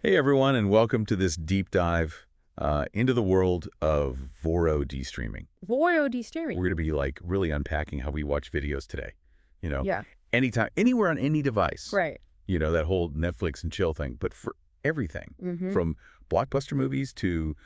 Hey everyone, and welcome to this deep dive into the world of VOD streaming. VOD streaming. We're going to be really unpacking how we watch videos today. You know, Yeah. anytime, anywhere on any device. Right. That whole Netflix and chill thing, but for everything from blockbuster movies to,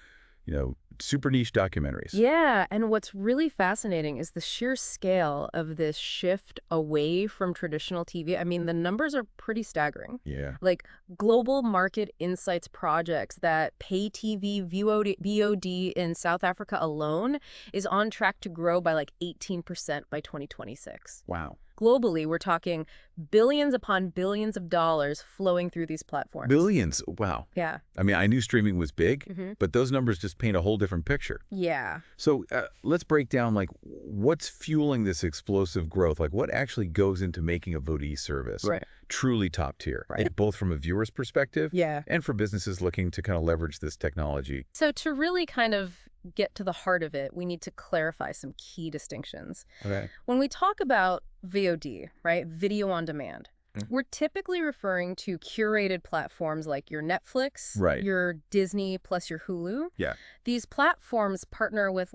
super niche documentaries. Yeah, and what's really fascinating is the sheer scale of this shift away from traditional TV. I mean, the numbers are pretty staggering. Yeah. Like global market insights projects that pay TV VOD in South Africa alone is on track to grow by like 18% by 2026. Wow. Globally, we're talking billions upon billions of dollars flowing through these platforms. Billions. Wow. Yeah. I mean, I knew streaming was big, but those numbers just paint a whole different picture. Yeah. So let's break down what's fueling this explosive growth. Like what actually goes into making a VOD service truly top tier, Right. both from a viewer's perspective Yeah. and for businesses looking to kind of leverage this technology. So to really kind of get to the heart of it, we need to clarify some key distinctions. Okay. When we talk about VOD, right, video on demand, we're typically referring to curated platforms like your Netflix, Right. your Disney plus your Hulu. Yeah. These platforms partner with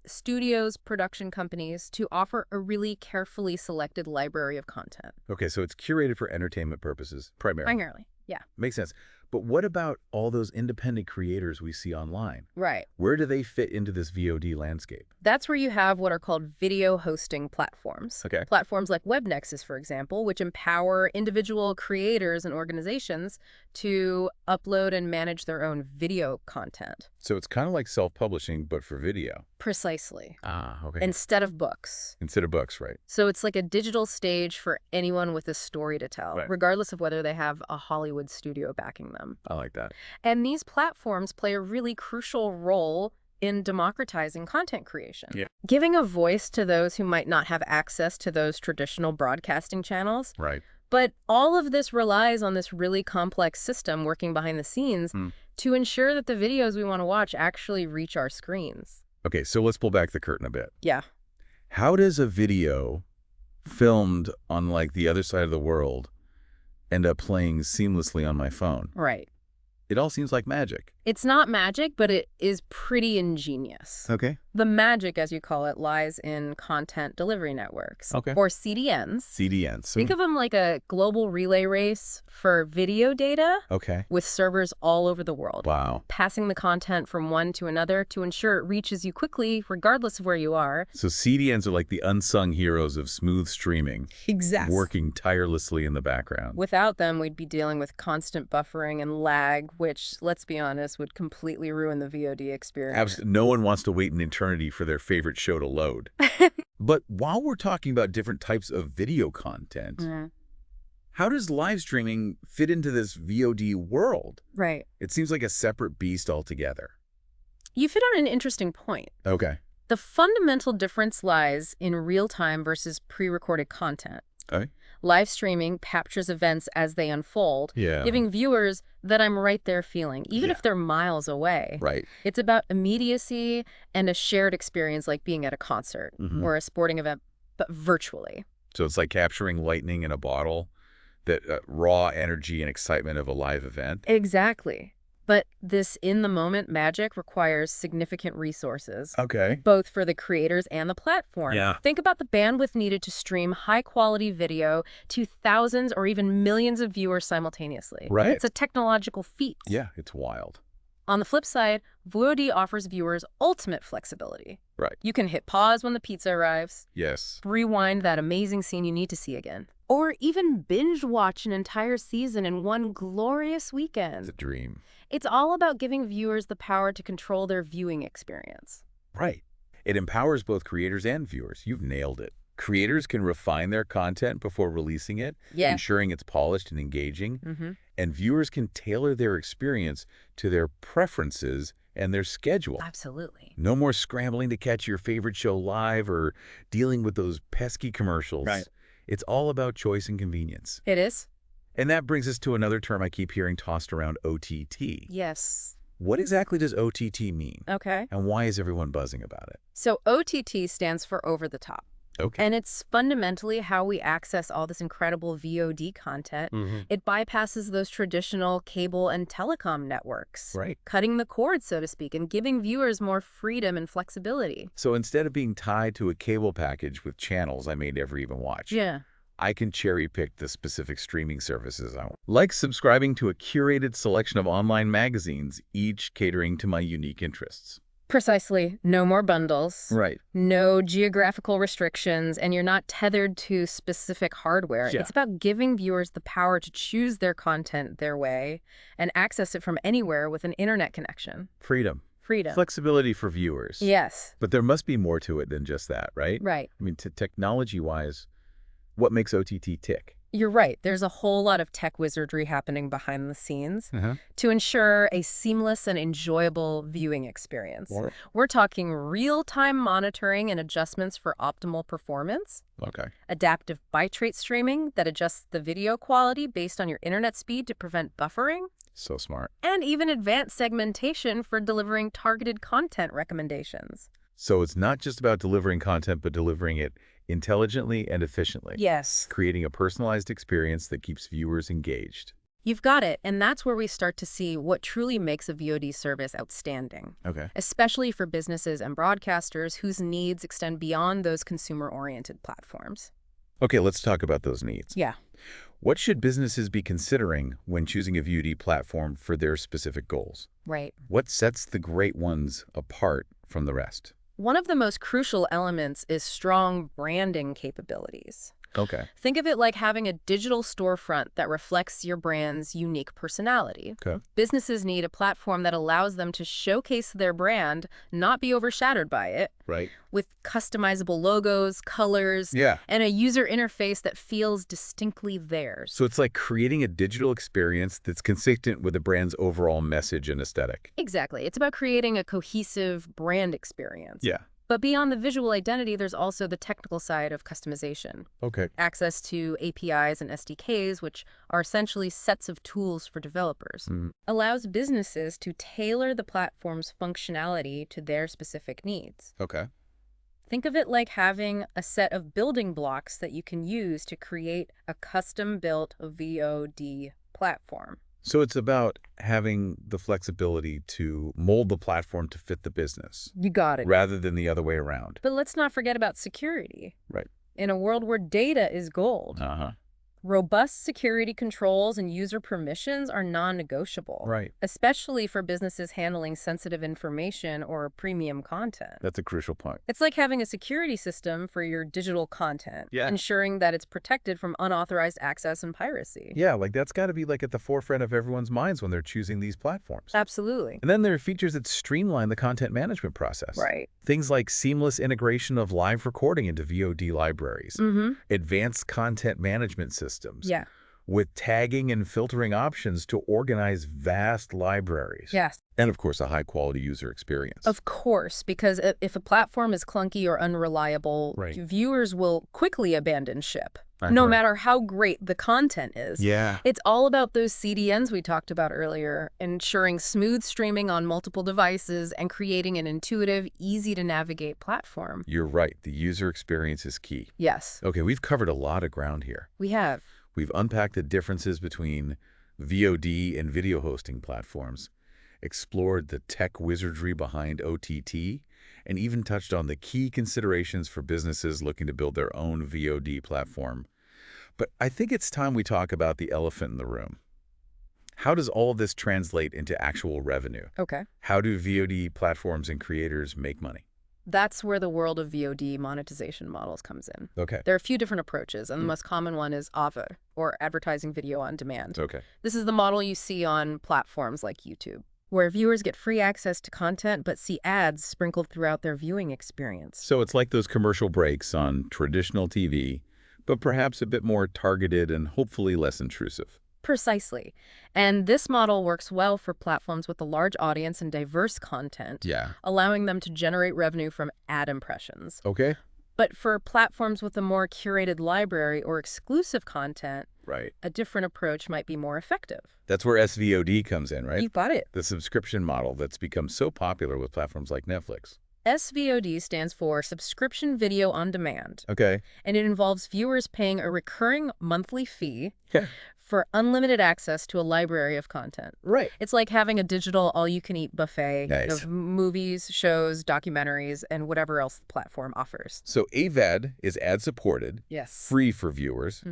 studios, production companies to offer a really carefully selected library of content. Okay, so it's curated for entertainment purposes primarily. Primarily, yeah. Makes sense. But what about all those independent creators we see online? Right. Where do they fit into this VOD landscape? That's where you have what are called video hosting platforms. Okay. Platforms like Webnexs, for example, which empower individual creators and organizations to upload and manage their own video content. So it's kind of like self-publishing, but for video. Precisely. Ah, okay. Instead of books. Instead of books, right? So it's like a digital stage for anyone with a story to tell, Right. regardless of whether they have a Hollywood studio backing them. I like that. And these platforms play a really crucial role in democratizing content creation. Yeah. Giving a voice to those who might not have access to those traditional broadcasting channels. Right. But all of this relies on this really complex system working behind the scenes to ensure that the videos we want to watch actually reach our screens. Okay, so let's pull back the curtain a bit. Yeah. How does a video filmed on the other side of the world end up playing seamlessly on my phone? Right. It all seems like magic. It's not magic, but it is pretty ingenious. Okay. The magic, as you call it, lies in content delivery networks, Okay. or CDNs. CDNs. Think of them like a global relay race for video data Okay. with servers all over the world. Wow. Passing the content from one to another to ensure it reaches you quickly, regardless of where you are. So CDNs are like the unsung heroes of smooth streaming, Exactly. working tirelessly in the background. Without them, we'd be dealing with constant buffering and lag, which, let's be honest, would completely ruin the VOD experience. No one wants to wait an eternity for their favorite show to load. But while we're talking about different types of video content, how does live streaming fit into this VOD world? Right. It seems like a separate beast altogether. You fit on an interesting point. Okay. The fundamental difference lies in real-time versus pre-recorded content. Okay. Live streaming captures events as they unfold, Yeah. giving viewers that I'm right there feeling, even Yeah. if they're miles away. Right. It's about immediacy and a shared experience like being at a concert or a sporting event, but virtually. So it's like capturing lightning in a bottle, that raw energy and excitement of a live event. Exactly. But this in-the-moment magic requires significant resources. Okay. Both for the creators and the platform. Yeah. Think about the bandwidth needed to stream high-quality video to thousands or even millions of viewers simultaneously. Right. It's a technological feat. Yeah, it's wild. On the flip side, VOD offers viewers ultimate flexibility. Right. You can hit pause when the pizza arrives, Yes. rewind that amazing scene you need to see again, or even binge watch an entire season in one glorious weekend. It's a dream. It's all about giving viewers the power to control their viewing experience. Right. It empowers both creators and viewers. You've nailed it. Creators can refine their content before releasing it, Yeah. ensuring it's polished and engaging. Mm-hmm. And viewers can tailor their experience to their preferences and their schedule. Absolutely. No more scrambling to catch your favorite show live or dealing with those pesky commercials. Right. It's all about choice and convenience. It is? And that brings us to another term I keep hearing tossed around, OTT. Yes. What exactly does OTT mean? Okay. And why is everyone buzzing about it? So OTT stands for over the top. Okay. And it's fundamentally how we access all this incredible VOD content. It bypasses those traditional cable and telecom networks, Right. cutting the cord, so to speak, and giving viewers more freedom and flexibility. So instead of being tied to a cable package with channels I may never even watch, Yeah. I can cherry-pick the specific streaming services I want. Like subscribing to a curated selection of online magazines, each catering to my unique interests. Precisely. No more bundles. Right. No geographical restrictions, and you're not tethered to specific hardware. Yeah. It's about giving viewers the power to choose their content their way and access it from anywhere with an internet connection. Freedom. Freedom. Flexibility for viewers. Yes. But there must be more to it than just that, right? Right. I mean, technology-wise, what makes OTT tick? You're right. There's a whole lot of tech wizardry happening behind the scenes Uh-huh. to ensure a seamless and enjoyable viewing experience. Right. We're talking real-time monitoring and adjustments for optimal performance, Okay. adaptive bitrate streaming that adjusts the video quality based on your internet speed to prevent buffering, So smart. and even advanced segmentation for delivering targeted content recommendations. So it's not just about delivering content, but delivering it intelligently and efficiently. Yes. Creating a personalized experience that keeps viewers engaged. You've got it, and that's where we start to see what truly makes a VOD service outstanding, Okay. especially for businesses and broadcasters whose needs extend beyond those consumer-oriented platforms. Okay, let's talk about those needs. Yeah. What should businesses be considering when choosing a VOD platform for their specific goals? Right. What sets the great ones apart from the rest? One of the most crucial elements is strong branding capabilities. Okay. Think of it like having a digital storefront that reflects your brand's unique personality. Okay. Businesses need a platform that allows them to showcase their brand, not be overshadowed by it, Right. with customizable logos, colors, Yeah. and a user interface that feels distinctly theirs. So it's like creating a digital experience that's consistent with the brand's overall message and aesthetic. Exactly. It's about creating a cohesive brand experience. Yeah. But beyond the visual identity, there's also the technical side of customization. Okay. Access to APIs and SDKs, which are essentially sets of tools for developers, allows businesses to tailor the platform's functionality to their specific needs. Okay. Think of it like having a set of building blocks that you can use to create a custom-built VOD platform. So it's about having the flexibility to mold the platform to fit the business You got it. rather than the other way around. But let's not forget about security. Right. In a world where data is gold, Uh-huh. robust security controls and user permissions are non-negotiable. Right. Especially for businesses handling sensitive information or premium content. That's a crucial point. It's like having a security system for your digital content, Yeah. ensuring that it's protected from unauthorized access and piracy. Yeah, like that's got to be like at the forefront of everyone's minds when they're choosing these platforms. Absolutely. And then there are features that streamline the content management process. Right. Things like seamless integration of live recording into VOD libraries, advanced content management systems, Yeah. with tagging and filtering options to organize vast libraries. Yes. And of course, a high-quality user experience. Of course, because if a platform is clunky or unreliable, Right. viewers will quickly abandon ship, Right. no matter how great the content is. Yeah. It's all about those CDNs we talked about earlier, ensuring smooth streaming on multiple devices and creating an intuitive, easy-to-navigate platform. You're right. The user experience is key. Yes, Okay, we've covered a lot of ground here. we have. We've unpacked the differences between VOD and video hosting platforms, explored the tech wizardry behind OTT, and even touched on the key considerations for businesses looking to build their own VOD platform. But I think it's time we talk about the elephant in the room. How does all of this translate into actual revenue? Okay. How do VOD platforms and creators make money? That's where the world of VOD monetization models comes in. Okay. There are a few different approaches, and the most common one is AVOD, or advertising video on demand. Okay. This is the model you see on platforms like YouTube, where viewers get free access to content but see ads sprinkled throughout their viewing experience. So it's like those commercial breaks on traditional TV, but perhaps a bit more targeted and hopefully less intrusive. Precisely. And this model works well for platforms with a large audience and diverse content, Yeah. allowing them to generate revenue from ad impressions. Okay. But for platforms with a more curated library or exclusive content, Right. a different approach might be more effective. That's where SVOD comes in, right? You've got it. The subscription model that's become so popular with platforms like Netflix. SVOD stands for Subscription Video on Demand, Okay. and it involves viewers paying a recurring monthly fee Yeah. for unlimited access to a library of content. Right. It's like having a digital all-you-can-eat buffet Nice. of movies, shows, documentaries, and whatever else the platform offers. So AVOD is ad-supported, Yes. free for viewers,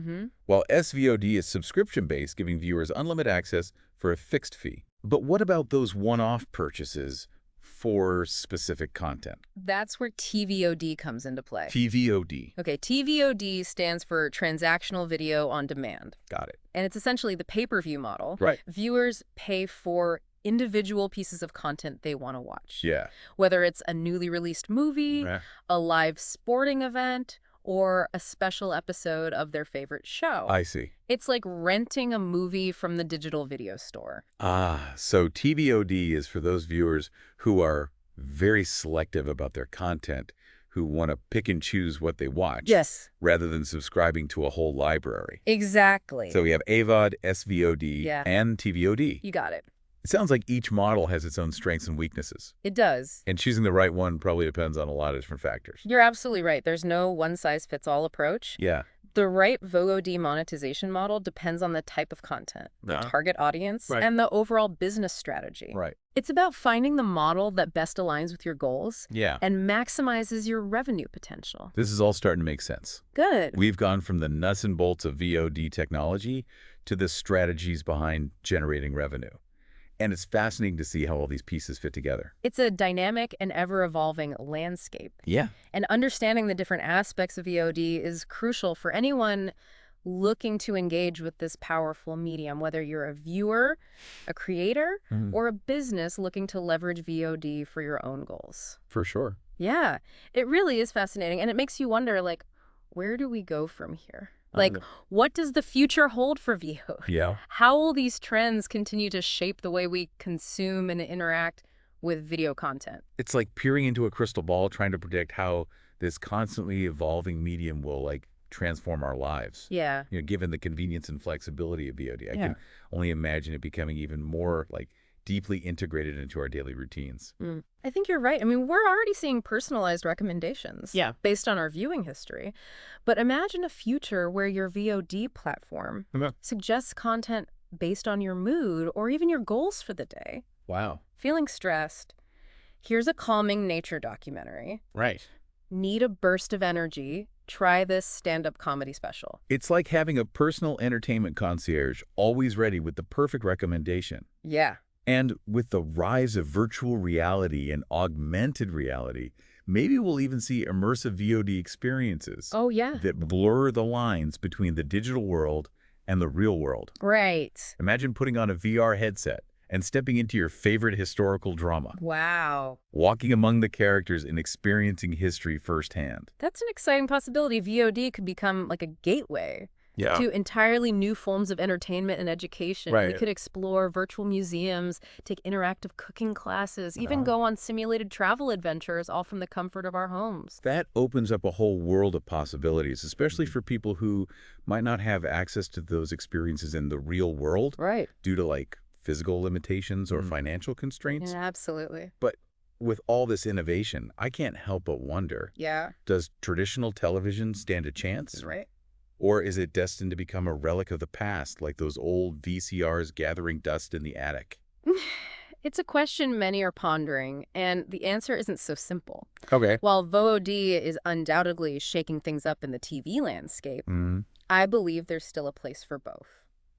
while SVOD is subscription-based, giving viewers unlimited access for a fixed fee. But what about those one-off purchases for specific content? That's where TVOD comes into play. TVOD. Okay, TVOD stands for Transactional Video on Demand. Got it. And it's essentially the pay-per-view model. Right. Viewers pay for individual pieces of content they want to watch. Yeah. Whether it's a newly released movie, a live sporting event, or a special episode of their favorite show. I see. It's like renting a movie from the digital video store. Ah, so TVOD is for those viewers who are very selective about their content, who want to pick and choose what they watch. Yes. Rather than subscribing to a whole library. Exactly. So we have AVOD, SVOD, Yeah. and TVOD. You got it. It sounds like each model has its own strengths and weaknesses. It does. And choosing the right one probably depends on a lot of different factors. You're absolutely right. There's no one-size-fits-all approach. Yeah. The right VOD monetization model depends on the type of content, the target audience, Right. and the overall business strategy. Right. It's about finding the model that best aligns with your goals Yeah. and maximizes your revenue potential. This is all starting to make sense. Good. We've gone from the nuts and bolts of VOD technology to the strategies behind generating revenue. And it's fascinating to see how all these pieces fit together. It's a dynamic and ever-evolving landscape. Yeah. And understanding the different aspects of VOD is crucial for anyone looking to engage with this powerful medium, whether you're a viewer, a creator, or a business looking to leverage VOD for your own goals. For sure. Yeah, it really is fascinating. And it makes you wonder, like, where do we go from here? Like, what does the future hold for VOD? Yeah. How will these trends continue to shape the way we consume and interact with video content? It's like peering into a crystal ball, trying to predict how this constantly evolving medium will, like, transform our lives. Yeah. You know, given the convenience and flexibility of VOD, I can only imagine it becoming even more, like, deeply integrated into our daily routines. I think you're right. I mean, we're already seeing personalized recommendations based on our viewing history. But imagine a future where your VOD platform suggests content based on your mood or even your goals for the day. Wow. Feeling stressed? Here's a calming nature documentary. Right. Need a burst of energy? Try this stand-up comedy special. It's like having a personal entertainment concierge always ready with the perfect recommendation. Yeah. And with the rise of virtual reality and augmented reality, maybe we'll even see immersive VOD experiences that blur the lines between the digital world and the real world. Right. Imagine putting on a VR headset and stepping into your favorite historical drama. Wow. Walking among the characters and experiencing history firsthand. That's an exciting possibility. VOD could become like a gateway to entirely new forms of entertainment and education. Right. We could explore virtual museums, take interactive cooking classes, even go on simulated travel adventures, all from the comfort of our homes. That opens up a whole world of possibilities, especially for people who might not have access to those experiences in the real world due to, like, physical limitations or financial constraints. Yeah, absolutely. But with all this innovation, I can't help but wonder, does traditional television stand a chance? Right. Or is it destined to become a relic of the past, like those old VCRs gathering dust in the attic? It's a question many are pondering, and the answer isn't so simple. Okay. While VOD is undoubtedly shaking things up in the TV landscape, I believe there's still a place for both.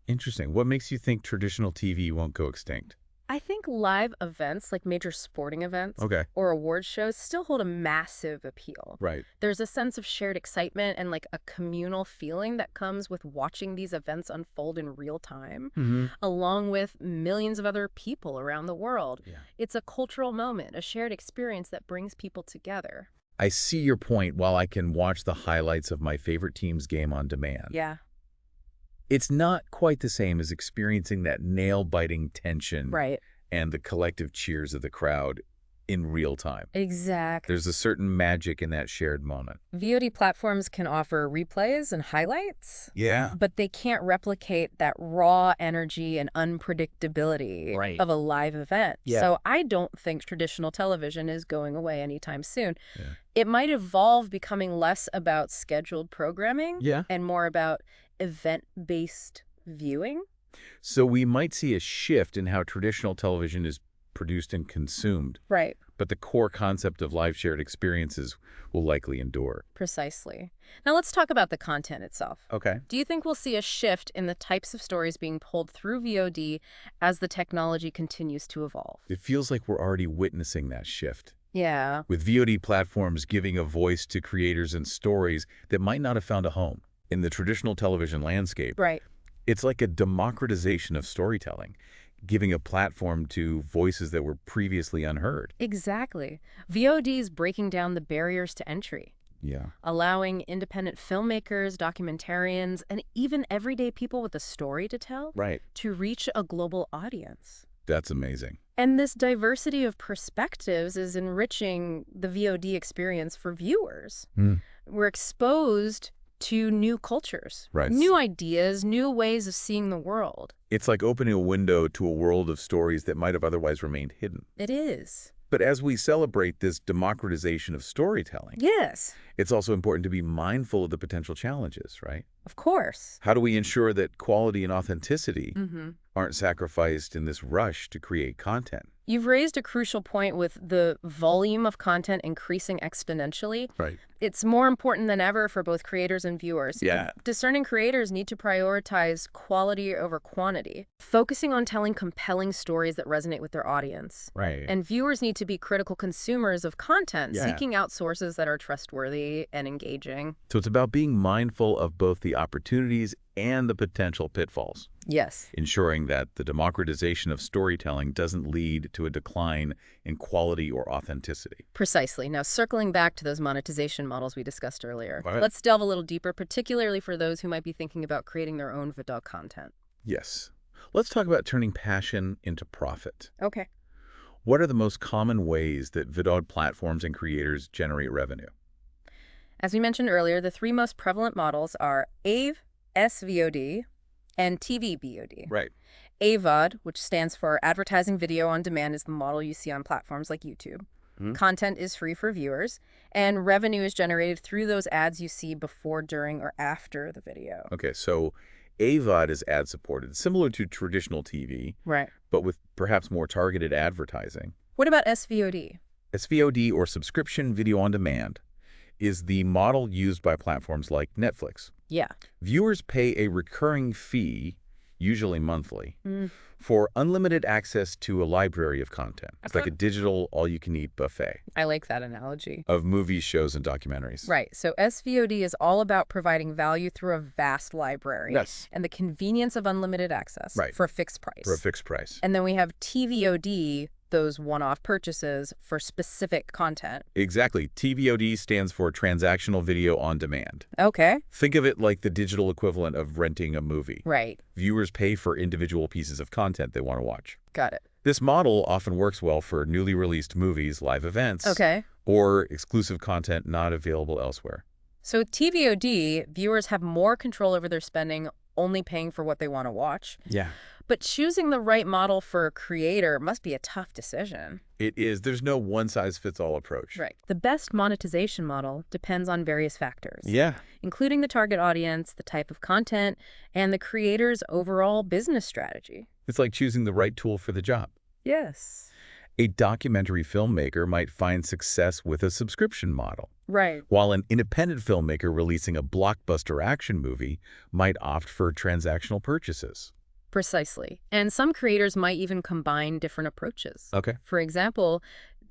Interesting. What makes you think traditional TV won't go extinct? I think live events, like major sporting events or award shows, still hold a massive appeal. Right. There's a sense of shared excitement and like a communal feeling that comes with watching these events unfold in real time, along with millions of other people around the world. Yeah. It's a cultural moment, a shared experience that brings people together. I see your point. While I can watch the highlights of my favorite team's game on demand. Yeah. It's not quite the same as experiencing that nail-biting tension Right. and the collective cheers of the crowd in real time. Exactly. There's a certain magic in that shared moment. VOD platforms can offer replays and highlights, Yeah. but they can't replicate that raw energy and unpredictability Right. of a live event. Yeah. So I don't think traditional television is going away anytime soon. Yeah. It might evolve, becoming less about scheduled programming Yeah. and more about event-based viewing. So we might see a shift in how traditional television is produced and consumed, Right. but the core concept of live shared experiences will likely endure. Precisely. Now let's talk about the content itself. Okay. Do you think we'll see a shift in the types of stories being pulled through VOD as the technology continues to evolve? It feels like we're already witnessing that shift, Yeah. with VOD platforms giving a voice to creators and stories that might not have found a home in the traditional television landscape. Right. It's like a democratization of storytelling, giving a platform to voices that were previously unheard. Exactly. VOD is breaking down the barriers to entry, Yeah. allowing independent filmmakers, documentarians, and even everyday people with a story to tell Right. to reach a global audience. That's amazing. And this diversity of perspectives is enriching the VOD experience for viewers. We're exposed to new cultures, Right. new ideas, new ways of seeing the world. It's like opening a window to a world of stories that might have otherwise remained hidden. It is. But as we celebrate this democratization of storytelling, Yes, it's also important to be mindful of the potential challenges, right? of course. How do we ensure that quality and authenticity Mm-hmm. aren't sacrificed in this rush to create content? You've raised a crucial point with the volume of content increasing exponentially. Right. It's more important than ever for both creators and viewers. Yeah. Discerning creators need to prioritize quality over quantity, focusing on telling compelling stories that resonate with their audience. Right. And viewers need to be critical consumers of content, Yeah. seeking out sources that are trustworthy and engaging. So it's about being mindful of both the opportunities and the potential pitfalls, Yes. ensuring that the democratization of storytelling doesn't lead to a decline in quality or authenticity. Precisely. Now, circling back to those monetization models we discussed earlier, Right. let's delve a little deeper, particularly for those who might be thinking about creating their own VOD content. Yes. Let's talk about turning passion into profit. Okay. What are the most common ways that VOD platforms and creators generate revenue? As we mentioned earlier, the three most prevalent models are AVE, SVOD, and TV VOD. Right. AVOD, which stands for Advertising Video on Demand, is the model you see on platforms like YouTube. Content is free for viewers, and revenue is generated through those ads you see before, during, or after the video. Okay, so AVOD is ad-supported, similar to traditional TV, Right. but with perhaps more targeted advertising. What about SVOD? SVOD, or Subscription Video on Demand, is the model used by platforms like Netflix. Yeah. Viewers pay a recurring fee, usually monthly, for unlimited access to a library of content. It's like a digital all-you-can-eat buffet I like that analogy. of movies, shows, and documentaries. Right. So SVOD is all about providing value through a vast library. Yes. And the convenience of unlimited access. Right. For a fixed price. For a fixed price. And then we have TVOD, those one-off purchases for specific content. Exactly. TVOD stands for Transactional Video on Demand. Okay. Think of it like the digital equivalent of renting a movie. Right. Viewers pay for individual pieces of content they want to watch. Got it. This model often works well for newly released movies, live events, Okay. or exclusive content not available elsewhere. So with TVOD, viewers have more control over their spending, only paying for what they want to watch. Yeah. But choosing the right model for a creator must be a tough decision. It is. There's no one-size-fits-all approach. Right. The best monetization model depends on various factors. Yeah. Including the target audience, the type of content, and the creator's overall business strategy. It's like choosing the right tool for the job. Yes. A documentary filmmaker might find success with a subscription model, Right. while an independent filmmaker releasing a blockbuster action movie might opt for transactional purchases. Precisely. And some creators might even combine different approaches. Okay. For example,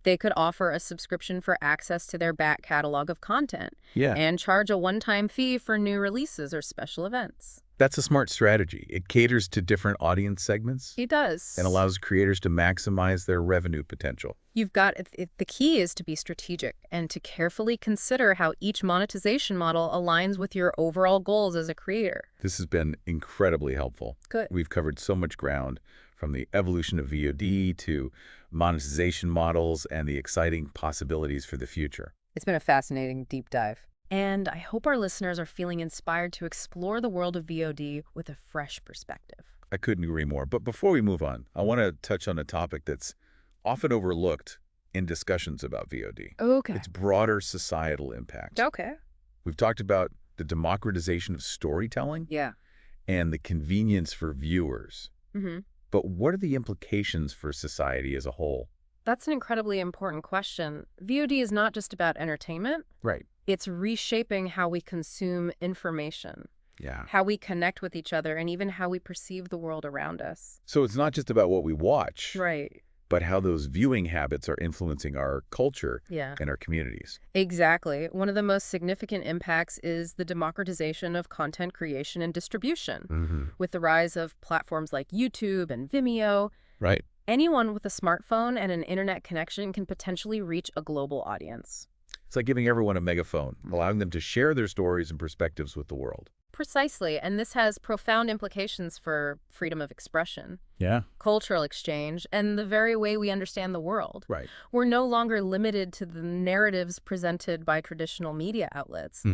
they could offer a subscription for access to their back catalog of content Yeah. and charge a one-time fee for new releases or special events. That's a smart strategy. It caters to different audience segments It does. and allows creators to maximize their revenue potential. You've got the key is to be strategic and to carefully consider how each monetization model aligns with your overall goals as a creator. This has been incredibly helpful. Good. We've covered so much ground, from the evolution of VOD to monetization models and the exciting possibilities for the future. It's been a fascinating deep dive. And I hope our listeners are feeling inspired to explore the world of VOD with a fresh perspective. I couldn't agree more. But before we move on, I want to touch on a topic that's often overlooked in discussions about VOD. Okay. Its broader societal impact. Okay. We've talked about the democratization of storytelling Yeah. and the convenience for viewers. Mm-hmm. But what are the implications for society as a whole? That's an incredibly important question. VOD is not just about entertainment. Right. It's reshaping how we consume information, Yeah. how we connect with each other, and even how we perceive the world around us. So it's not just about what we watch, Right. but how those viewing habits are influencing our culture Yeah. and our communities. Exactly. One of the most significant impacts is the democratization of content creation and distribution. With the rise of platforms like YouTube and Vimeo, Right. anyone with a smartphone and an internet connection can potentially reach a global audience. It's like giving everyone a megaphone, allowing them to share their stories and perspectives with the world. Precisely, and this has profound implications for freedom of expression, Yeah. cultural exchange, and the very way we understand the world. Right. We're no longer limited to the narratives presented by traditional media outlets.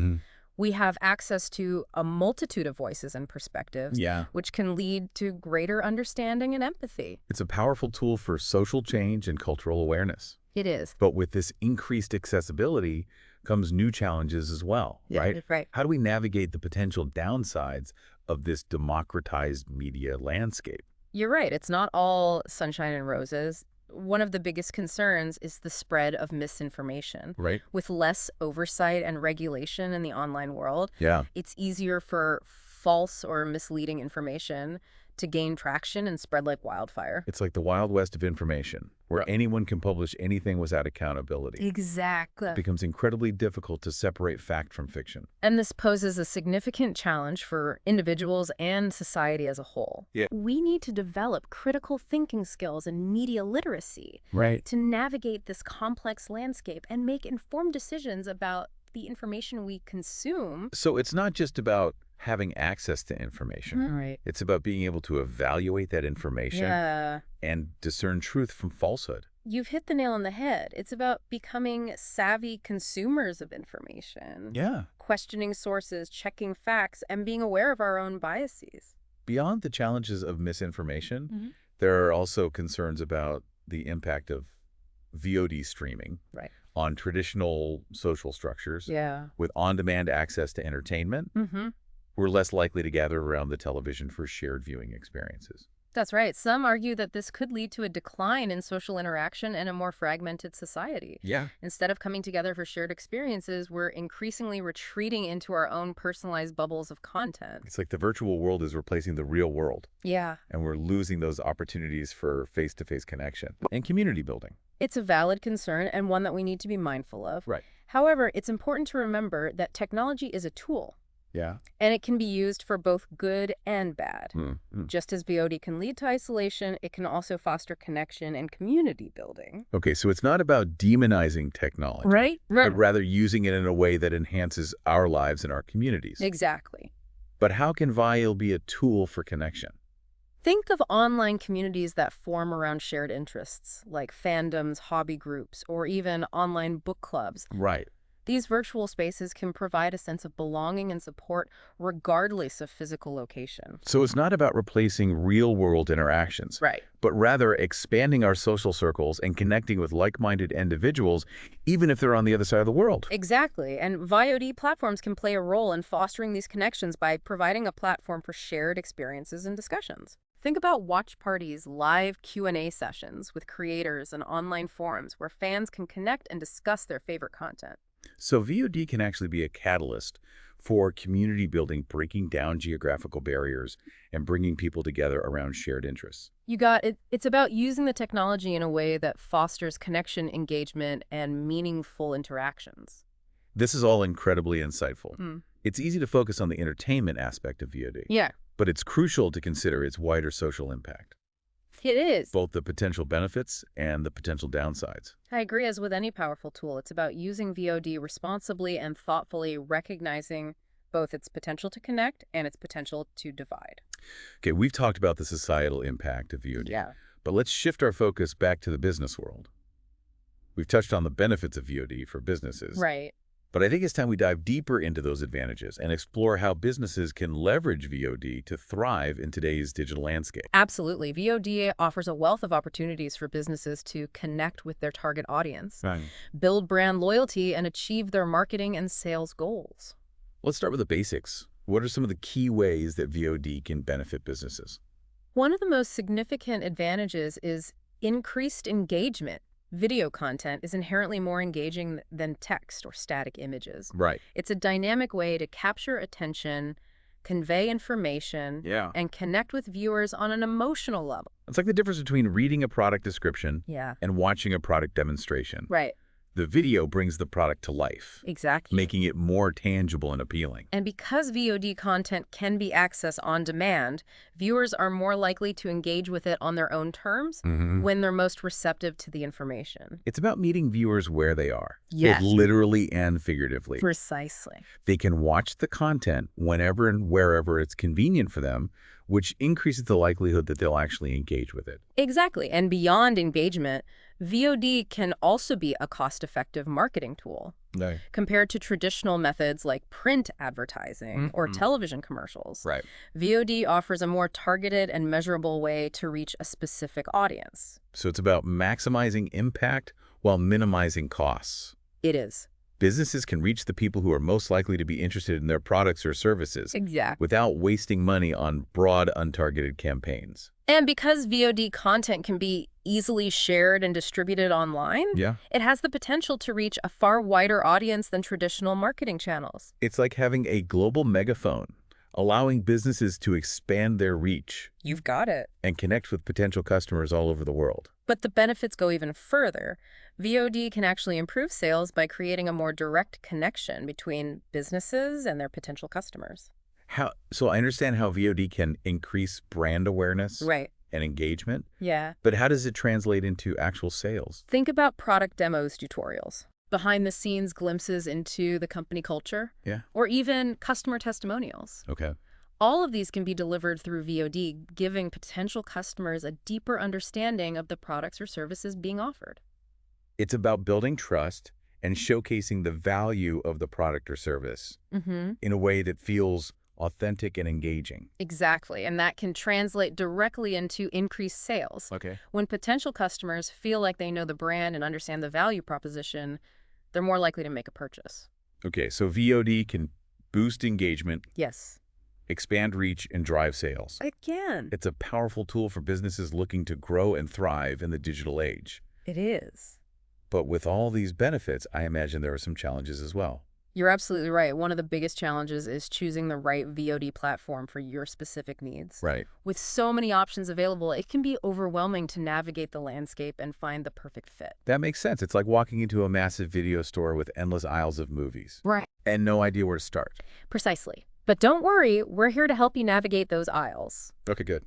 We have access to a multitude of voices and perspectives, Yeah. which can lead to greater understanding and empathy. It's a powerful tool for social change and cultural awareness. It is. But with this increased accessibility comes new challenges as well, right? Right. How do we navigate the potential downsides of this democratized media landscape? You're right. It's not all sunshine and roses. One of the biggest concerns is the spread of misinformation. Right. With less oversight and regulation in the online world, Yeah. it's easier for false or misleading information to gain traction and spread like wildfire. It's like the Wild West of information, where anyone can publish anything without accountability. Exactly. It becomes incredibly difficult to separate fact from fiction. And this poses a significant challenge for individuals and society as a whole. Yeah. We need to develop critical thinking skills and media literacy Right. to navigate this complex landscape and make informed decisions about the information we consume. So it's not just about having access to information. Right. It's about being able to evaluate that information Yeah. and discern truth from falsehood. You've hit the nail on the head. It's about becoming savvy consumers of information. Yeah. Questioning sources, checking facts, and being aware of our own biases. Beyond the challenges of misinformation, there are also concerns about the impact of VOD streaming Right. on traditional social structures. Yeah. With on-demand access to entertainment, we're less likely to gather around the television for shared viewing experiences. That's right. Some argue that this could lead to a decline in social interaction and a more fragmented society. Yeah. Instead of coming together for shared experiences, we're increasingly retreating into our own personalized bubbles of content. It's like the virtual world is replacing the real world, Yeah. and we're losing those opportunities for face-to-face connection and community building. It's a valid concern and one that we need to be mindful of. Right. However, it's important to remember that technology is a tool, Yeah. and it can be used for both good and bad. Just as VOD can lead to isolation, it can also foster connection and community building. Okay, so it's not about demonizing technology, Right? but rather using it in a way that enhances our lives and our communities. Exactly. But how can VIAL be a tool for connection? Think of online communities that form around shared interests, like fandoms, hobby groups, or even online book clubs. Right. These virtual spaces can provide a sense of belonging and support regardless of physical location. So it's not about replacing real-world interactions, Right. but rather expanding our social circles and connecting with like-minded individuals, even if they're on the other side of the world. Exactly. And VOD platforms can play a role in fostering these connections by providing a platform for shared experiences and discussions. Think about watch parties, live Q&A sessions with creators, and online forums where fans can connect and discuss their favorite content. So VOD can actually be a catalyst for community building, breaking down geographical barriers and bringing people together around shared interests. You got it. It's about using the technology in a way that fosters connection, engagement, and meaningful interactions. This is all incredibly insightful. It's easy to focus on the entertainment aspect of VOD, Yeah, but it's crucial to consider its wider social impact, it is. both the potential benefits and the potential downsides. I agree. As with any powerful tool, it's about using VOD responsibly and thoughtfully, recognizing both its potential to connect and its potential to divide. Okay, we've talked about the societal impact of VOD, Yeah. but let's shift our focus back to the business world. We've touched on the benefits of VOD for businesses, Right. but I think it's time we dive deeper into those advantages and explore how businesses can leverage VOD to thrive in today's digital landscape. Absolutely. VOD offers a wealth of opportunities for businesses to connect with their target audience, Right. build brand loyalty, and achieve their marketing and sales goals. Let's start with the basics. What are some of the key ways that VOD can benefit businesses? One of the most significant advantages is increased engagement. Video content is inherently more engaging than text or static images. Right. It's a dynamic way to capture attention, convey information, Yeah. and connect with viewers on an emotional level. It's like the difference between reading a product description Yeah. and watching a product demonstration. Right. The video brings the product to life, Exactly. making it more tangible and appealing. And because VOD content can be accessed on demand, viewers are more likely to engage with it on their own terms when they're most receptive to the information. It's about meeting viewers where they are, Yes. both literally and figuratively. Precisely. They can watch the content whenever and wherever it's convenient for them, which increases the likelihood that they'll actually engage with it. Exactly. And beyond engagement, VOD can also be a cost-effective marketing tool. No. Compared to traditional methods like print advertising or television commercials. Right. VOD offers a more targeted and measurable way to reach a specific audience. So it's about maximizing impact while minimizing costs. It is. Businesses can reach the people who are most likely to be interested in their products or services Exactly. without wasting money on broad, untargeted campaigns. And because VOD content can be easily shared and distributed online, it has the potential to reach a far wider audience than traditional marketing channels. It's like having a global megaphone, allowing businesses to expand their reach You've got it. and connect with potential customers all over the world. But the benefits go even further. VOD can actually improve sales by creating a more direct connection between businesses and their potential customers. So I understand how VOD can increase brand awareness Right. and engagement, Yeah. but how does it translate into actual sales? Think about product demos tutorials, behind-the-scenes glimpses into the company culture, Yeah. or even customer testimonials. Okay. All of these can be delivered through VOD, giving potential customers a deeper understanding of the products or services being offered. It's about building trust and showcasing the value of the product or service in a way that feels authentic and engaging. Exactly, and that can translate directly into increased sales. Okay. When potential customers feel like they know the brand and understand the value proposition, they're more likely to make a purchase. Okay, so VOD can boost engagement, Yes. expand reach, and drive sales. Again. It's a powerful tool for businesses looking to grow and thrive in the digital age. It is. But with all these benefits, I imagine there are some challenges as well. You're absolutely right. One of the biggest challenges is choosing the right VOD platform for your specific needs. Right. With so many options available, it can be overwhelming to navigate the landscape and find the perfect fit. That makes sense. It's like walking into a massive video store with endless aisles of movies Right. and no idea where to start. Precisely. But don't worry, we're here to help you navigate those aisles. Okay, good.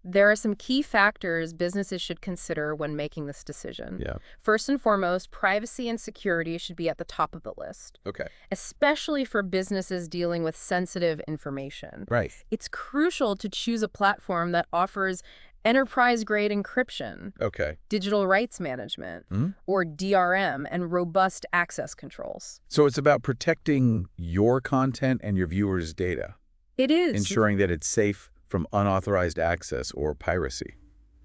There are some key factors businesses should consider when making this decision. Yeah. First and foremost, privacy and security should be at the top of the list, Okay. especially for businesses dealing with sensitive information. Right. It's crucial to choose a platform that offers enterprise-grade encryption, Okay. digital rights management, or DRM, and robust access controls. So it's about protecting your content and your viewers' data, It is. ensuring that it's safe from unauthorized access or piracy.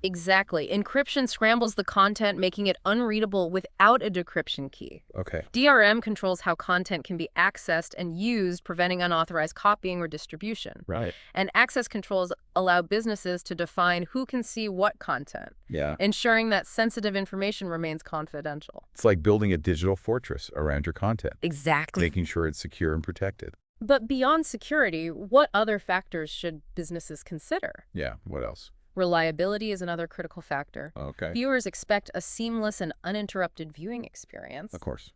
Exactly. Encryption scrambles the content, making it unreadable without a decryption key. Okay. DRM controls how content can be accessed and used, preventing unauthorized copying or distribution. Right. And access controls allow businesses to define who can see what content, Yeah. ensuring that sensitive information remains confidential. It's like building a digital fortress around your content, Exactly. making sure it's secure and protected. But beyond security, what other factors should businesses consider? Yeah. What else? Reliability is another critical factor. Okay. Viewers expect a seamless and uninterrupted viewing experience. Of course.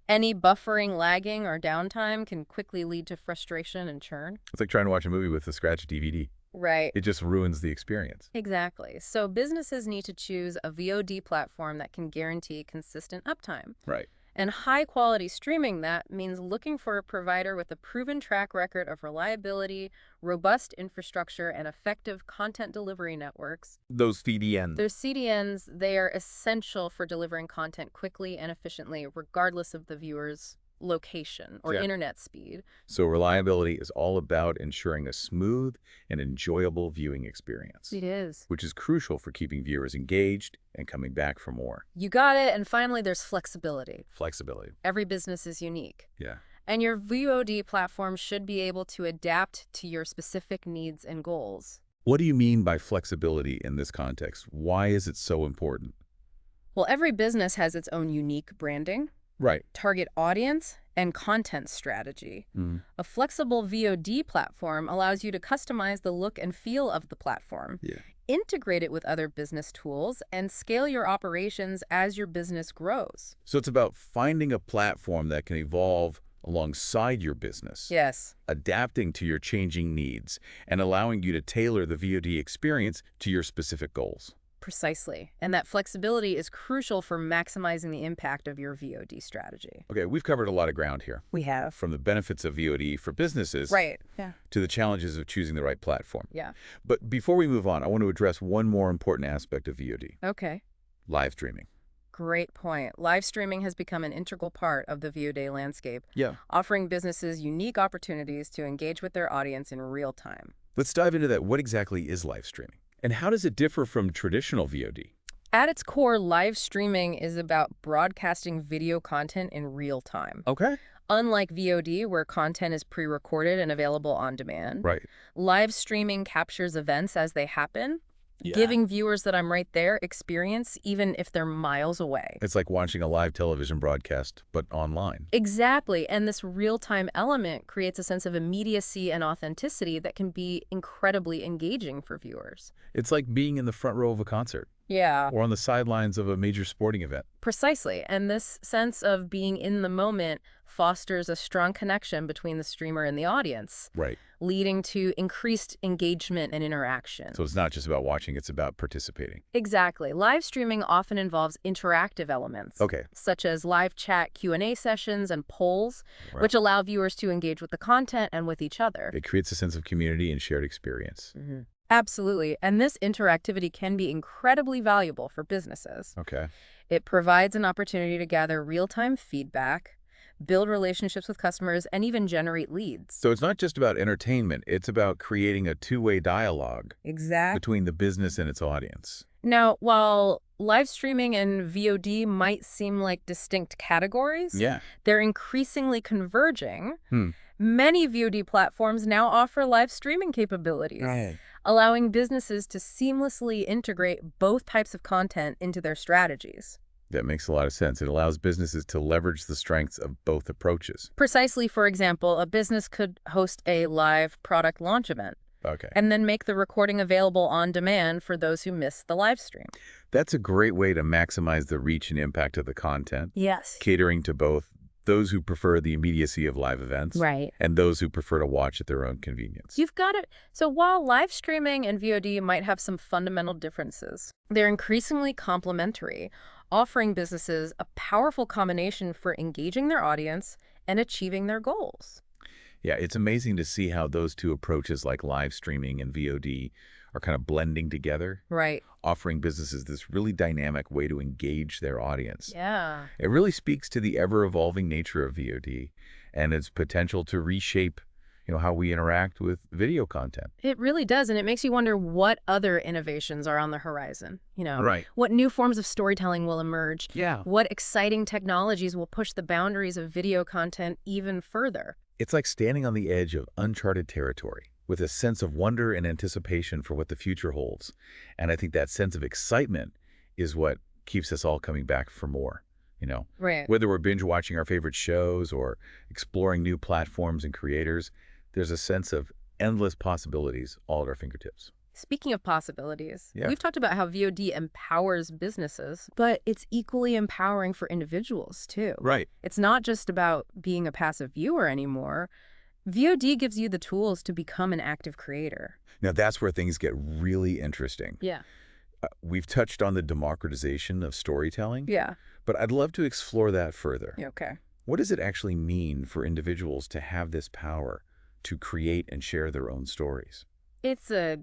Any buffering, lagging, or downtime can quickly lead to frustration and churn. It's like trying to watch a movie with a scratched DVD. Right. It just ruins the experience. Exactly. So businesses need to choose a VOD platform that can guarantee consistent uptime. Right. And high-quality streaming, that means looking for a provider with a proven track record of reliability, robust infrastructure, and effective content delivery networks. Those CDNs. Those CDNs, they are essential for delivering content quickly and efficiently, regardless of the viewer's location or Yeah. internet speed. So reliability is all about ensuring a smooth and enjoyable viewing experience, It is. which is crucial for keeping viewers engaged and coming back for more. You got it. And finally, there's flexibility. Flexibility. Every business is unique. Yeah. And your VOD platform should be able to adapt to your specific needs and goals. What do you mean by flexibility in this context? Why is it so important? Well, every business has its own unique branding, Right. target audience, and content strategy. A flexible VOD platform allows you to customize the look and feel of the platform, Yeah. integrate it with other business tools, and scale your operations as your business grows. So it's about finding a platform that can evolve alongside your business, Yes. adapting to your changing needs, and allowing you to tailor the VOD experience to your specific goals. Precisely. And that flexibility is crucial for maximizing the impact of your VOD strategy. Okay, we've covered a lot of ground here, We have. from the benefits of VOD for businesses Right. Yeah. to the challenges of choosing the right platform. Yeah. But before we move on, I want to address one more important aspect of VOD, Okay. live streaming. Great point. Live streaming has become an integral part of the VOD landscape, Yeah. offering businesses unique opportunities to engage with their audience in real time. Let's dive into that. What exactly is live streaming? And how does it differ from traditional VOD? At its core, live streaming is about broadcasting video content in real time. Okay. Unlike VOD, where content is pre-recorded and available on demand, Right. live streaming captures events as they happen, Yeah. giving viewers that I'm right there experience even if they're miles away. It's like watching a live television broadcast, but online. Exactly, and this real-time element creates a sense of immediacy and authenticity that can be incredibly engaging for viewers. It's like being in the front row of a concert Yeah. or on the sidelines of a major sporting event. Precisely, and this sense of being in the moment fosters a strong connection between the streamer and the audience, Right. leading to increased engagement and interaction. So it's not just about watching, it's about participating. Exactly. Live streaming often involves interactive elements, Okay. such as live chat Q&A sessions and polls, Right. which allow viewers to engage with the content and with each other. It creates a sense of community and shared experience. Absolutely, and this interactivity can be incredibly valuable for businesses. Okay. It provides an opportunity to gather real-time feedback, build relationships with customers, and even generate leads. So it's not just about entertainment, it's about creating a two-way dialogue Exactly. between the business and its audience. Now, while live streaming and VOD might seem like distinct categories, Yeah. they're increasingly converging. Hmm. Many VOD platforms now offer live streaming capabilities, allowing businesses to seamlessly integrate both types of content into their strategies. That makes a lot of sense. It allows businesses to leverage the strengths of both approaches. Precisely, for example, a business could host a live product launch event Okay. and then make the recording available on demand for those who missed the live stream. That's a great way to maximize the reach and impact of the content, Yes. catering to both those who prefer the immediacy of live events Right. and those who prefer to watch at their own convenience. You've got it. So while live streaming and VOD might have some fundamental differences, they're increasingly complementary, offering businesses a powerful combination for engaging their audience and achieving their goals. Yeah, it's amazing to see how those two approaches like live streaming and VOD are kind of blending together, Right. offering businesses this really dynamic way to engage their audience. Yeah. It really speaks to the ever-evolving nature of VOD and its potential to reshape, how we interact with video content. It really does, and it makes you wonder what other innovations are on the horizon. Right. What new forms of storytelling will emerge? Yeah. What exciting technologies will push the boundaries of video content even further? It's like standing on the edge of uncharted territory with a sense of wonder and anticipation for what the future holds. And I think that sense of excitement is what keeps us all coming back for more. Right. Whether we're binge watching our favorite shows or exploring new platforms and creators, there's a sense of endless possibilities all at our fingertips. Speaking of possibilities, Yeah. we've talked about how VOD empowers businesses, but it's equally empowering for individuals, too. Right. It's not just about being a passive viewer anymore. VOD gives you the tools to become an active creator. Now that's where things get really interesting. Yeah. We've touched on the democratization of storytelling, Yeah. but I'd love to explore that further. Okay. What does it actually mean for individuals to have this power to create and share their own stories? It's a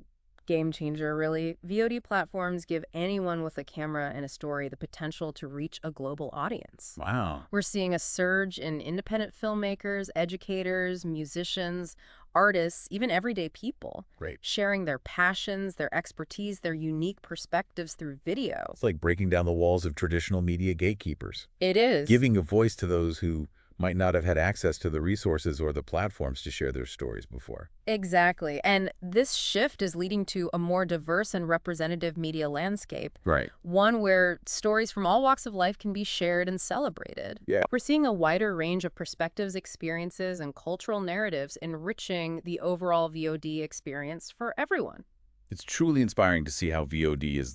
game changer, really. VOD platforms give anyone with a camera and a story the potential to reach a global audience. Wow. We're seeing a surge in independent filmmakers, educators, musicians, artists, even everyday people, Great. sharing their passions, their expertise, their unique perspectives through video. It's like breaking down the walls of traditional media gatekeepers, It is. giving a voice to those who might not have had access to the resources or the platforms to share their stories before. Exactly. And this shift is leading to a more diverse and representative media landscape, Right. one where stories from all walks of life can be shared and celebrated. Yeah. We're seeing a wider range of perspectives, experiences, and cultural narratives enriching the overall VOD experience for everyone. It's truly inspiring to see how VOD is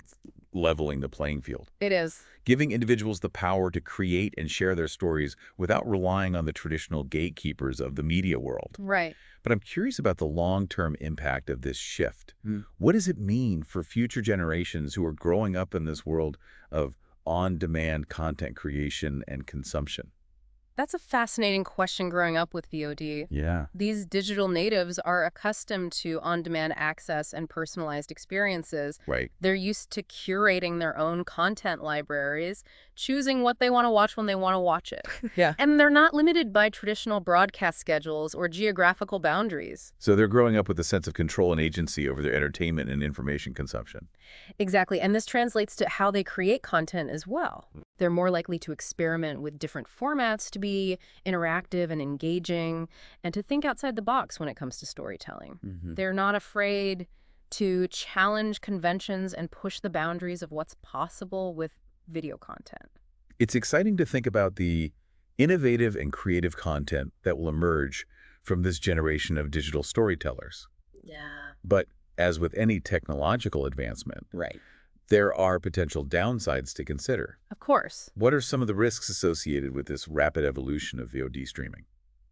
leveling the playing field, It is. giving individuals the power to create and share their stories without relying on the traditional gatekeepers of the media world. Right. But I'm curious about the long-term impact of this shift. What does it mean for future generations who are growing up in this world of on-demand content creation and consumption? That's a fascinating question growing up with VOD. Yeah. These digital natives are accustomed to on-demand access and personalized experiences. Right. They're used to curating their own content libraries, choosing what they want to watch when they want to watch it. Yeah. And they're not limited by traditional broadcast schedules or geographical boundaries. So they're growing up with a sense of control and agency over their entertainment and information consumption. Exactly, and this translates to how they create content as well. They're more likely to experiment with different formats to be interactive and engaging, and to think outside the box when it comes to storytelling. They're not afraid to challenge conventions and push the boundaries of what's possible with video content. It's exciting to think about the innovative and creative content that will emerge from this generation of digital storytellers. Yeah. But as with any technological advancement, Right. there are potential downsides to consider. Of course. What are some of the risks associated with this rapid evolution of VOD streaming?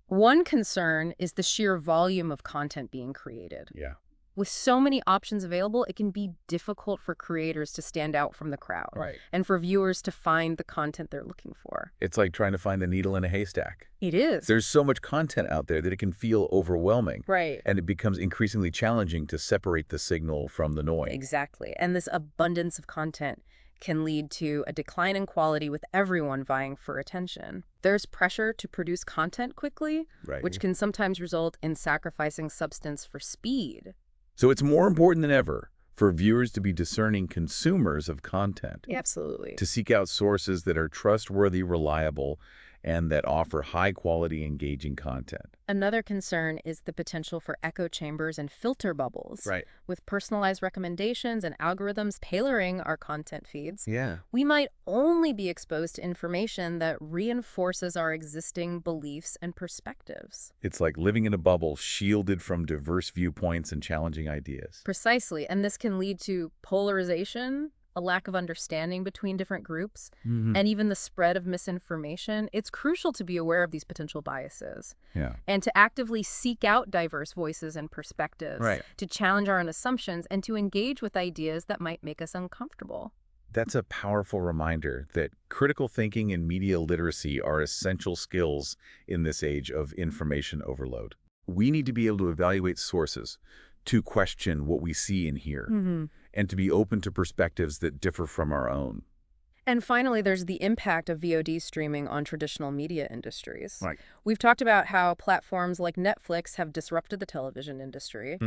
One concern is the sheer volume of content being created. Yeah. With so many options available, it can be difficult for creators to stand out from the crowd. Right. And for viewers to find the content they're looking for. It's like trying to find the needle in a haystack. It is. There's so much content out there that it can feel overwhelming. Right. And it becomes increasingly challenging to separate the signal from the noise. Exactly. And this abundance of content can lead to a decline in quality with everyone vying for attention. There's pressure to produce content quickly, Right. which can sometimes result in sacrificing substance for speed. So it's more important than ever for viewers to be discerning consumers of content, Absolutely. to seek out sources that are trustworthy, reliable, and that offer high-quality, engaging content. Another concern is the potential for echo chambers and filter bubbles. Right. With personalized recommendations and algorithms tailoring our content feeds, Yeah. we might only be exposed to information that reinforces our existing beliefs and perspectives. It's like living in a bubble, shielded from diverse viewpoints and challenging ideas. Precisely, and this can lead to polarization, a lack of understanding between different groups, and even the spread of misinformation. It's crucial to be aware of these potential biases Yeah. and to actively seek out diverse voices and perspectives, Right. to challenge our own assumptions and to engage with ideas that might make us uncomfortable. That's a powerful reminder that critical thinking and media literacy are essential skills in this age of information overload. We need to be able to evaluate sources, to question what we see and hear, and to be open to perspectives that differ from our own. And finally, there's the impact of VOD streaming on traditional media industries. Right. We've talked about how platforms like Netflix have disrupted the television industry,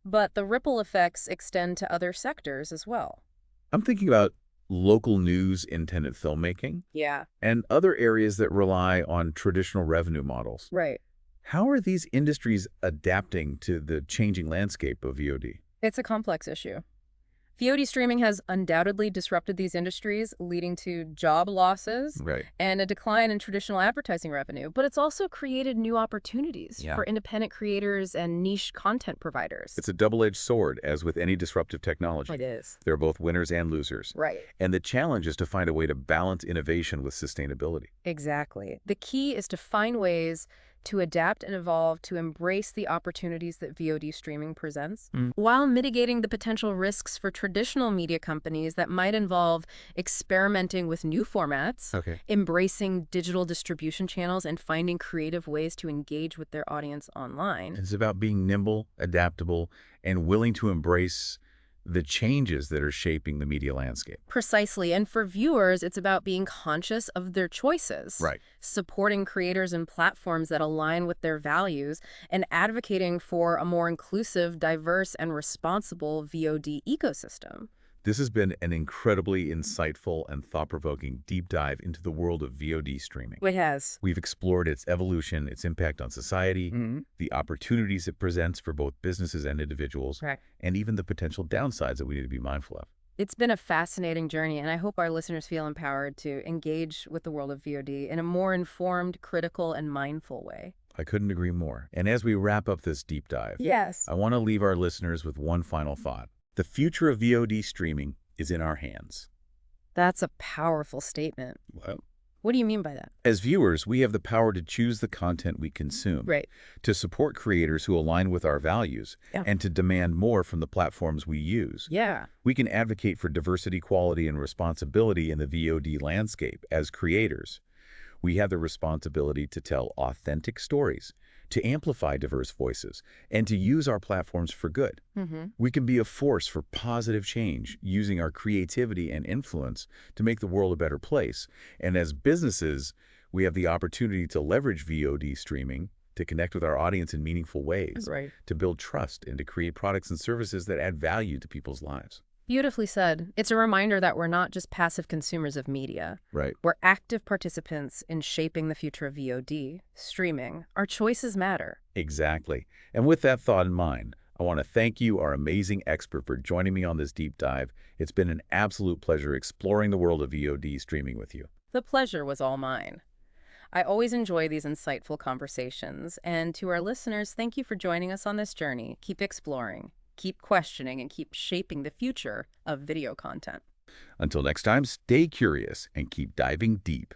but the ripple effects extend to other sectors as well. I'm thinking about local news-intended filmmaking Yeah. and other areas that rely on traditional revenue models. Right. How are these industries adapting to the changing landscape of VOD? It's a complex issue. VOD streaming has undoubtedly disrupted these industries, leading to job losses Right. and a decline in traditional advertising revenue. But it's also created new opportunities for independent creators and niche content providers. It's a double-edged sword, as with any disruptive technology. It is. There are both winners and losers. Right. And the challenge is to find a way to balance innovation with sustainability. Exactly. The key is to find ways to adapt and evolve to embrace the opportunities that VOD streaming presents, while mitigating the potential risks for traditional media companies that might involve experimenting with new formats, Okay. embracing digital distribution channels, and finding creative ways to engage with their audience online. It's about being nimble, adaptable, and willing to embrace the changes that are shaping the media landscape. Precisely. And for viewers, it's about being conscious of their choices, Right. supporting creators and platforms that align with their values, and advocating for a more inclusive, diverse, and responsible VOD ecosystem. This has been an incredibly insightful and thought-provoking deep dive into the world of VOD streaming. It has. We've explored its evolution, its impact on society, Mm-hmm. the opportunities it presents for both businesses and individuals, Correct. and even the potential downsides that we need to be mindful of. It's been a fascinating journey, and I hope our listeners feel empowered to engage with the world of VOD in a more informed, critical, and mindful way. I couldn't agree more. And as we wrap up this deep dive, Yes. I want to leave our listeners with one final thought. The future of VOD streaming is in our hands. That's a powerful statement. Well, What do you mean by that? as viewers, we have the power to choose the content we consume, Right. to support creators who align with our values, Yeah. and to demand more from the platforms we use. Yeah. We can advocate for diversity, quality, and responsibility in the VOD landscape. As creators, we have the responsibility to tell authentic stories, to amplify diverse voices, and to use our platforms for good. Mm-hmm. We can be a force for positive change, using our creativity and influence to make the world a better place. And as businesses, we have the opportunity to leverage VOD streaming to connect with our audience in meaningful ways, Right. to build trust, and to create products and services that add value to people's lives. Beautifully said. It's a reminder that we're not just passive consumers of media. Right. We're active participants in shaping the future of VOD, streaming. Our choices matter. Exactly. And with that thought in mind, I want to thank you, our amazing expert, for joining me on this deep dive. It's been an absolute pleasure exploring the world of VOD streaming with you. The pleasure was all mine. I always enjoy these insightful conversations. And to our listeners, thank you for joining us on this journey. Keep exploring, keep questioning, and keep shaping the future of video content. Until next time, stay curious and keep diving deep.